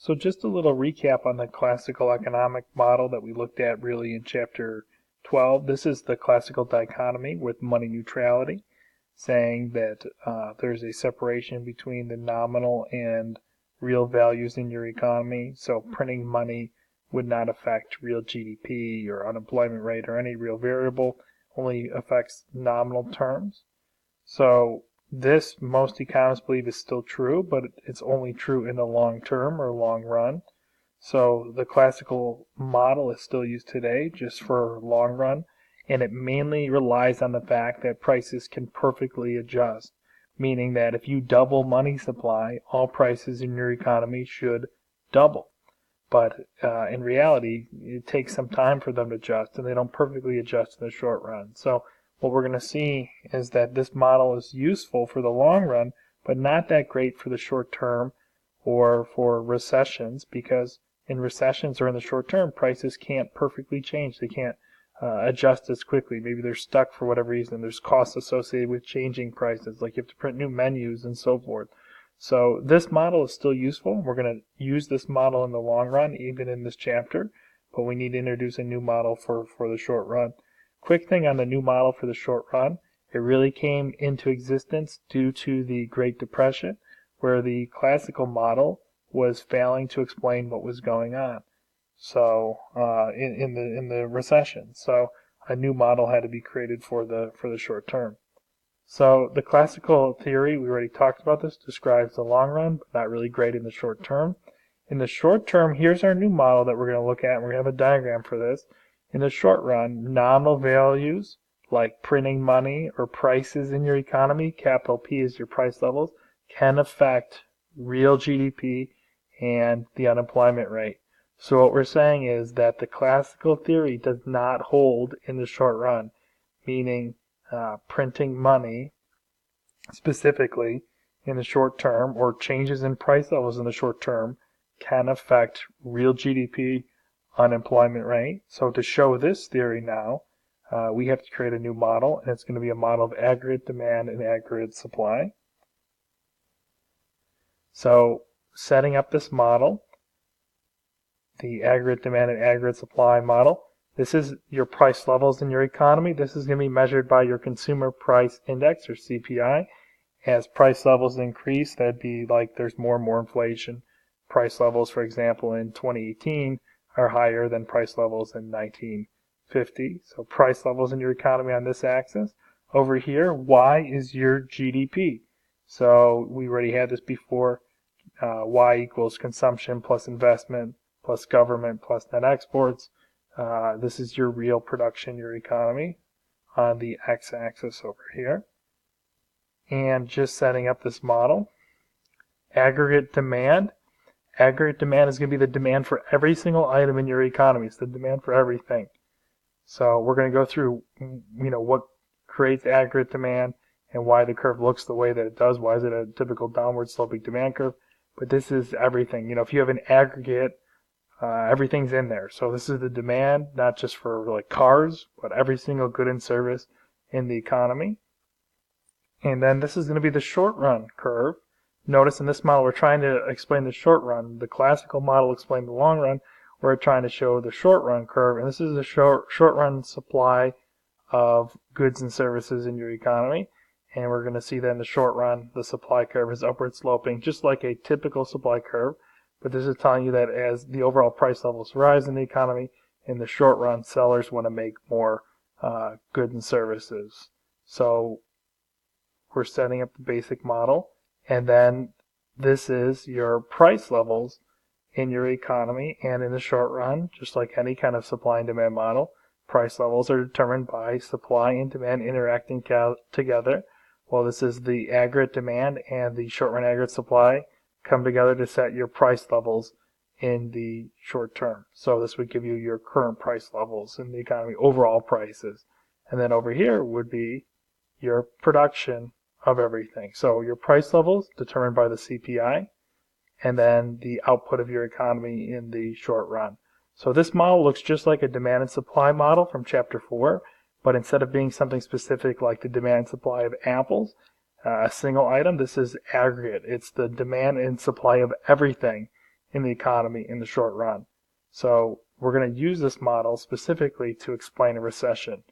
So just a little recap on the classical economic model that we looked at really in chapter 12. This is the classical dichotomy with money neutrality, saying that there's a separation between the nominal and real values in your economy. So printing money would not affect real GDP or unemployment rate or any real variable, only affects nominal terms. So this, most economists believe, is still true, but it's only true in the long term or long run. So the classical model is still used today just for long run, and it mainly relies on the fact that prices can perfectly adjust, meaning that if you double money supply, all prices in your economy should double. But in reality, it takes some time for them to adjust, and they don't perfectly adjust in the short run. So what we're going to see is that this model is useful for the long run, but not that great for the short term or for recessions, because in recessions or in the short term, prices can't perfectly change. They can't adjust as quickly. Maybe they're stuck for whatever reason. There's costs associated with changing prices, like you have to print new menus and so forth. So this model is still useful. We're going to use this model in the long run, even in this chapter, but we need to introduce a new model for the short run. Quick thing on the new model for the short run, it really came into existence due to the Great Depression, where the classical model was failing to explain what was going on. So in the recession, so a new model had to be created for the short term. So the classical theory, we already talked about this, describes the long run, but not really great in the short term. In the short term, here's our new model that we're going to look at, and we're going to have a diagram for this. In the short run, nominal values like printing money or prices in your economy, capital P is your price levels, can affect real GDP and the unemployment rate. So what we're saying is that the classical theory does not hold in the short run, meaning printing money specifically in the short term or changes in price levels in the short term can affect real GDP, unemployment rate. So to show this theory now, we have to create a new model, and it's going to be a model of aggregate demand and aggregate supply. So setting up this model, the aggregate demand and aggregate supply model, this is your price levels in your economy. This is going to be measured by your consumer price index or CPI. As price levels increase, that'd be like there's more and more inflation. Price levels, for example, in 2018 are higher than price levels in 1950. So price levels in your economy on this axis. Over here, Y is your GDP. So we already had this before. Y equals consumption plus investment plus government plus net exports. This is your real production, your economy, on the x-axis over here. And just setting up this model. Aggregate demand. Aggregate demand is going to be the demand for every single item in your economy. It's the demand for everything. So we're going to go through, what creates aggregate demand and why the curve looks the way that it does. Why is it a typical downward sloping demand curve? But this is everything. If you have an aggregate, everything's in there. So this is the demand, not just for like cars, but every single good and service in the economy. And then this is going to be the short run curve. Notice in this model we're trying to explain the short run. The classical model explained the long run. We're trying to show the short run curve, and this is the short run supply of goods and services in your economy. And we're going to see that in the short run the supply curve is upward sloping, just like a typical supply curve. But this is telling you that as the overall price levels rise in the economy, in the short run, sellers want to make more goods and services. So we're setting up the basic model, and then this is your price levels in your economy. And in the short run, just like any kind of supply and demand model, price levels are determined by supply and demand interacting together. Well, this is the aggregate demand and the short run aggregate supply come together to set your price levels in the short term. So this would give you your current price levels in the economy, overall prices. And then over here would be your production of everything. So your price levels determined by the CPI, and then the output of your economy in the short run. So this model looks just like a demand and supply model from chapter 4, but instead of being something specific like the demand and supply of apples, a single item, this is aggregate. It's the demand and supply of everything in the economy in the short run. So we're going to use this model specifically to explain a recession.